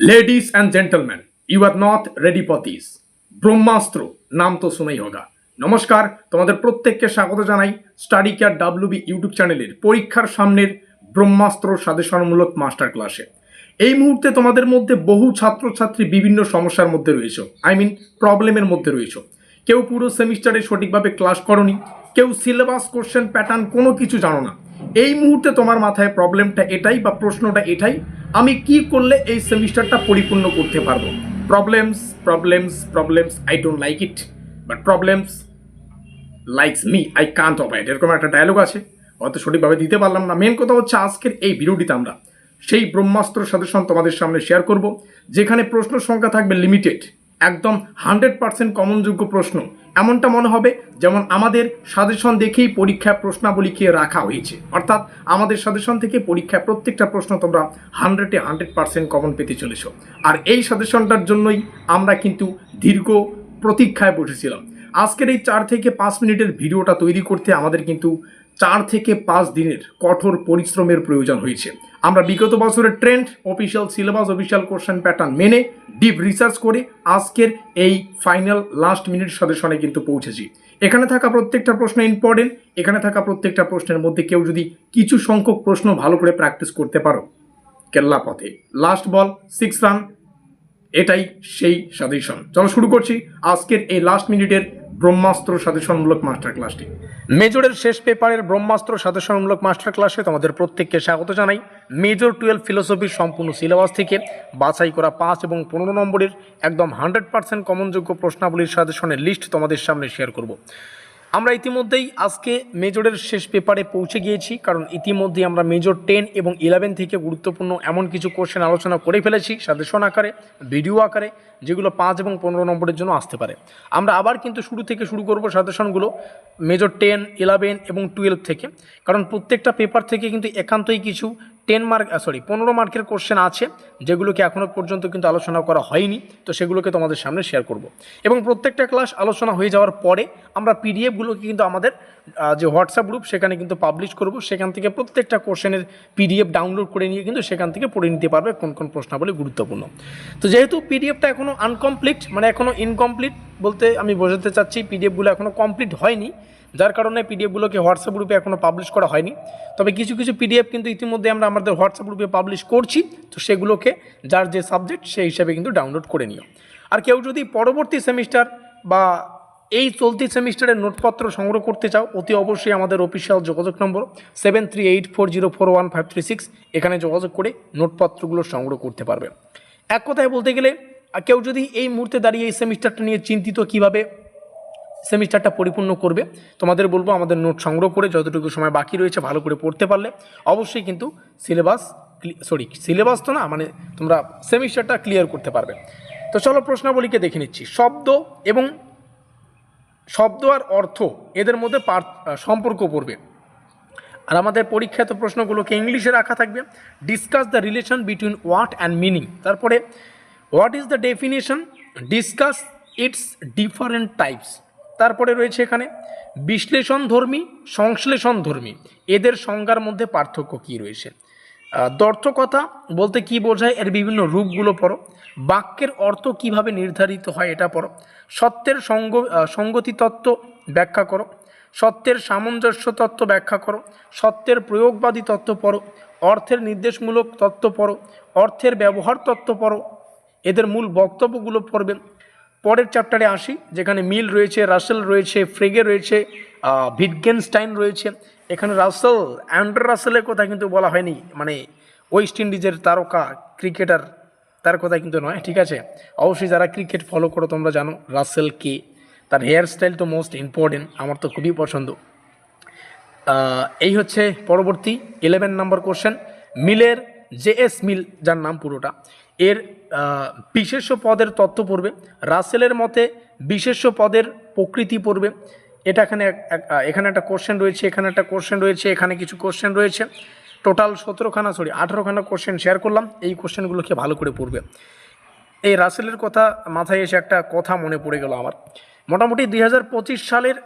Ladies and gentleman, you are not ready for this. Brahmastra নাম তো শুনেই হোগা। নমস্কার, তোমাদের প্রত্যেককে স্বাগত জানাই স্টাডি কেয়ার ডাব্লিউবি ইউটিউব চ্যানেলের পরীক্ষার সামনের ব্রহ্মাস্ত্র সাজেশনমূলক মাস্টার ক্লাসে। এই মুহূর্তে তোমাদের মধ্যে বহু ছাত্রছাত্রী বিভিন্ন সমস্যার মধ্যে রয়েছে, প্রবলেমের মধ্যে রয়েছে। কেউ পুরো সেমিস্টারে সঠিকভাবে ক্লাস করনি, কেউ সিলেবাস কোশ্চেন প্যাটার্ন কোনো কিছু জানো না। এই মুহূর্তে তোমার মাথায় প্রবলেমটা এটাই বা প্রশ্নটা এটাই, আমি কি করলে এই সেমিস্টারটা পরিপূর্ণ করতে পারবো। Problems problems problems, I don't like it, but problems likes me, I can't avoid, এরকম একটা ডায়লগ আছে, হয়তো সঠিকভাবে দিতে পারলাম না। মেন কথা হচ্ছে আজকের এই ভিডিওটিতে আমরা সেই ব্রহ্মাস্ত্র সাজেশন তোমাদের সামনে শেয়ার করব, যেখানে প্রশ্ন সংখ্যা থাকবে লিমিটেড, একদম 100% কমনযোগ্য প্রশ্ন। এমনটা মনে হবে যেমন আমাদের সাজেশন দেখেই পরীক্ষায় প্রশ্নাবলীকে রাখা হয়েছে, অর্থাৎ আমাদের সাজেশন থেকে পরীক্ষায় প্রত্যেকটা প্রশ্ন তোমরা 100% কমন পেতে চলেছ। আর এই সাজেশনটার জন্যই আমরা কিন্তু দীর্ঘ প্রতীক্ষায় বসেছিলাম। আজকের এই 4 থেকে 5 মিনিটের ভিডিওটা তৈরি করতে আমাদের কিন্তু 4 থেকে 5 দিনের কঠোর পরিশ্রমের প্রয়োজন হয়েছে। আমরা বিগত বছরের trend, official syllabus, official question pattern মেনে ডিপ রিসার্চ করে আজকের এই ফাইনাল লাস্ট মিনিট সাজেশনে কিন্তু পৌঁছেছি। এখানে থাকা প্রত্যেকটা প্রশ্ন ইম্পর্টেন্ট। এখানে থাকা প্রত্যেকটা প্রশ্নের মধ্যে কেউ যদি কিছু সংখ্যক প্রশ্ন ভালো করে প্র্যাকটিস করতে পারো, কেল্লা পথে, লাস্ট বল 6 রান, এটাই সেই সাজেশন। চলো শুরু করছি আজকের এই লাস্ট মিনিটের ব্রহ্মাস্ত্র সাজেশনমূলক মাস্টার ক্লাসটি। মেজরের শেষ পেপারের ব্রহ্মাস্ত্র সাজেশনমূলক মাস্টার ক্লাসে তোমাদের প্রত্যেককে স্বাগত জানাই। মেজর 12 ফিলোসফির সম্পূর্ণ সিলেবাস থেকে বাছাই করা 5 এবং 15 নম্বরের একদম 100% কমনযোগ্য প্রশ্নাবলীর সাজেশনের লিস্ট তোমাদের সামনে শেয়ার করব। আমরা ইতিমধ্যেই আজকে মেজরের শেষ পেপারে পৌঁছে গিয়েছি, কারণ ইতিমধ্যেই আমরা মেজর 10 এবং 11 থেকে গুরুত্বপূর্ণ এমন কিছু কোশ্চেন আলোচনা করে ফেলেছি সাজেশন আকারে, ভিডিও আকারে, যেগুলো 5 এবং 15 নম্বরের জন্য আসতে পারে। আমরা আবার কিন্তু শুরু থেকে শুরু করব সাজেশনগুলো মেজর 10, 11 এবং 12 থেকে, কারণ প্রত্যেকটা পেপার থেকে কিন্তু একান্তই কিছু 15 মার্কের কোশ্চেন আছে, যেগুলোকে এখনও পর্যন্ত কিন্তু আলোচনা করা হয়নি। তো সেগুলোকে তোমাদের সামনে শেয়ার করব এবং প্রত্যেকটা ক্লাস আলোচনা হয়ে যাওয়ার পরে আমরা পিডিএফগুলোকে কিন্তু আমাদের যে হোয়াটসঅ্যাপ গ্রুপ সেখানে কিন্তু পাবলিশ করব। সেখান থেকে প্রত্যেকটা কোশ্চেনের পিডিএফ ডাউনলোড করে নিয়ে কিন্তু সেখান থেকে পড়ে নিতে পারবে কোন কোন প্রশ্নাবলী গুরুত্বপূর্ণ। তো যেহেতু পিডিএফটা এখনও আনকমপ্লিট, মানে এখনও ইনকমপ্লিট বলতে আমি বোঝাতে চাচ্ছি পিডিএফগুলো এখনও কমপ্লিট হয়নি, যার কারণে পিডিএফগুলোকে হোয়াটসঅ্যাপ গ্রুপে এখনও পাবলিশ করা হয়নি। তবে কিছু কিছু পিডিএফ কিন্তু ইতিমধ্যে আমরা আমাদের হোয়াটসঅ্যাপ গ্রুপে পাবলিশ করছি। তো সেগুলোকে যার যে সাবজেক্ট সেই হিসাবে কিন্তু ডাউনলোড করে নিও। আর কেউ যদি পরবর্তী সেমিস্টার বা এই চলতি সেমিস্টারের নোটপত্র সংগ্রহ করতে চাও, অতি অবশ্যই আমাদের অফিসিয়াল যোগাযোগ নম্বর 7384041536 এখানে যোগাযোগ করে নোটপত্রগুলো সংগ্রহ করতে পারবে। এক কথায় বলতে গেলে কেউ যদি এই মুহূর্তে দাঁড়িয়ে এই সেমিস্টারটা নিয়ে চিন্তিত কীভাবে সেমিস্টারটা পরিপূর্ণ করবে, তোমাদের বলবো আমাদের নোট সংগ্রহ করে যতটুকু সময় বাকি রয়েছে ভালো করে পড়তে পারলে অবশ্যই কিন্তু সিলেবাস তো না, মানে তোমরা সেমিস্টারটা ক্লিয়ার করতে পারবে। তো চলো প্রশ্নাবলীকে দেখে নিচ্ছি। শব্দ আর অর্থ এদের মধ্যে সম্পর্ক পড়বে। আর আমাদের পরীক্ষাতে প্রশ্নগুলোকে ইংলিশে রাখা থাকবে। Discuss the relation between word and meaning, তারপরে what is the definition, discuss its different types, তারপরে রয়েছে এখানে বিশ্লেষণধর্মী, সংশ্লেষণধর্মী, এদের সংজ্ঞার মধ্যে পার্থক্য কী রয়েছে। দর্থকথা বলতে কি বোঝায়, এর বিভিন্ন রূপগুলো পড়ো। বাক্যের অর্থ কিভাবে নির্ধারিত হয় এটা পড়ো। সত্যের সঙ্গতি তত্ত্ব ব্যাখ্যা করো। সত্যের সামঞ্জস্য তত্ত্ব ব্যাখ্যা করো। সত্যের প্রয়োগবাদী তত্ত্ব পড়ো। অর্থের নির্দেশমূলক তত্ত্ব পড়ো। অর্থের ব্যবহার তত্ত্ব পড়ো। এদের মূল বক্তব্যগুলো পড়বে। পরের চ্যাপ্টারে আসি, যেখানে মিল রয়েছে, রাসেল রয়েছে, ফ্রেগে রয়েছে, ভিটগেনস্টাইন রয়েছে। এখানে অ্যান্ড্রে রাসেলের কথা কিন্তু বলা হয়নি, মানে ওয়েস্ট ইন্ডিজের তারকা ক্রিকেটার, তার কথা কিন্তু নয়, ঠিক আছে। অবশ্যই যারা ক্রিকেট ফলো করো তোমরা জানো রাসেল কে, তার হেয়ার স্টাইল তো মোস্ট ইম্পর্টেন্ট, আমার তো খুবই পছন্দ। এই হচ্ছে পরবর্তী 11 নম্বর কোশ্চেন। মিলের জেএস মিল, যার নাম পুরোটা, এর বিশেষ্য পদের তত্ত্ব পড়বে। রাসেলের মতে বিশেষ্য পদের প্রকৃতি পড়বে। এখানে একটা কোশ্চেন রয়েছে, এখানে একটা কোশ্চেন রয়েছে, এখানে কিছু কোশ্চেন রয়েছে। টোটাল 18খানা কোশ্চেন শেয়ার করলাম। এই কোশ্চেনগুলোকে ভালো করে পড়বে। এই রাসেলের কথা মাথায় এসে একটা কথা মনে পড়ে গেল আমার। মোটামুটি 2025 সালের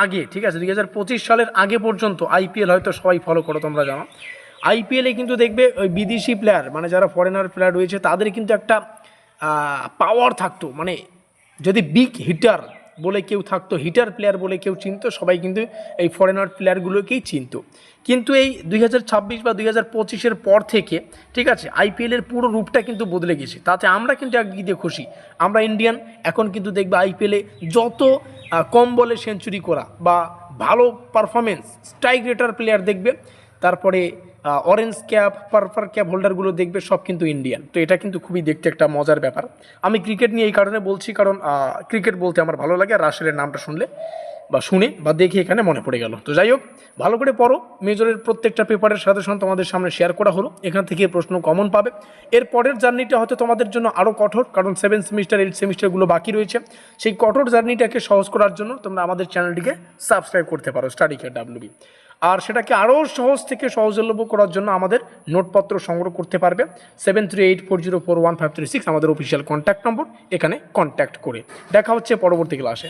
আগে, ঠিক আছে, 2025 সালের আগে পর্যন্ত আইপিএল হয়তো সবাই ফলো করো, তোমরা জানো। আইপিএলে কিন্তু দেখবে ওই বিদেশি প্লেয়ার মানে যারা ফরেনার প্লেয়ার রয়েছে তাদের কিন্তু একটা পাওয়ার থাকতো, মানে যদি বিগ হিটার বলে কেউ থাকতো, হিটার প্লেয়ার বলে কেউ চিনতো, সবাই কিন্তু এই ফরেনার প্লেয়ারগুলোকেই চিনতো। কিন্তু এই 2026 বা 2025-এর পর থেকে ঠিক আছে আইপিএলের পুরো রূপটা কিন্তু বদলে গেছে। তাতে আমরা কিন্তু একদিক দিয়ে খুশি, আমরা ইন্ডিয়ান। এখন কিন্তু দেখবে আইপিএলে যত কম বলে সেঞ্চুরি করা বা ভালো পারফরমেন্স স্ট্রাইক রেটার প্লেয়ার দেখবে, তারপরে অরেঞ্জ ক্যাপ পার্পল ক্যাপ হোল্ডারগুলো দেখবে সব কিন্তু ইন্ডিয়ান। তো এটা কিন্তু খুবই দেখতে একটা মজার ব্যাপার। আমি ক্রিকেট নিয়ে এই কারণে বলছি, কারণ ক্রিকেট বলতে আমার ভালো লাগে, আর রাসেলের নামটা শুনলে বা শুনে বা দেখে এখানে মনে পড়ে গেল। তো যাই হোক, ভালো করে পড়ো। মেজরের প্রত্যেকটা পেপারের সাজেশন তোমাদের সামনে শেয়ার করা হলো, এখান থেকে প্রশ্ন কমন পাবে। এর পরের জার্নিটা হয়তো তোমাদের জন্য আরও কঠোর, কারণ 7 সেমিস্টার 8 সেমিস্টারগুলো বাকি রয়েছে। সেই কঠোর জার্নিটাকে সহজ করার জন্য তোমরা আমাদের চ্যানেলটিকে সাবস্ক্রাইব করতে পারো, স্টাডি কেয়ার ডাব্লিউবি। আর সেটাকে আরও সহজ থেকে সহজলভ্য করার জন্য আমাদের নোটপত্র সংগ্রহ করতে পারবে 7384041536 আমাদের অফিসিয়াল কন্ট্যাক্ট নম্বর, এখানে কন্ট্যাক্ট করে। দেখা হচ্ছে পরবর্তী ক্লাসে।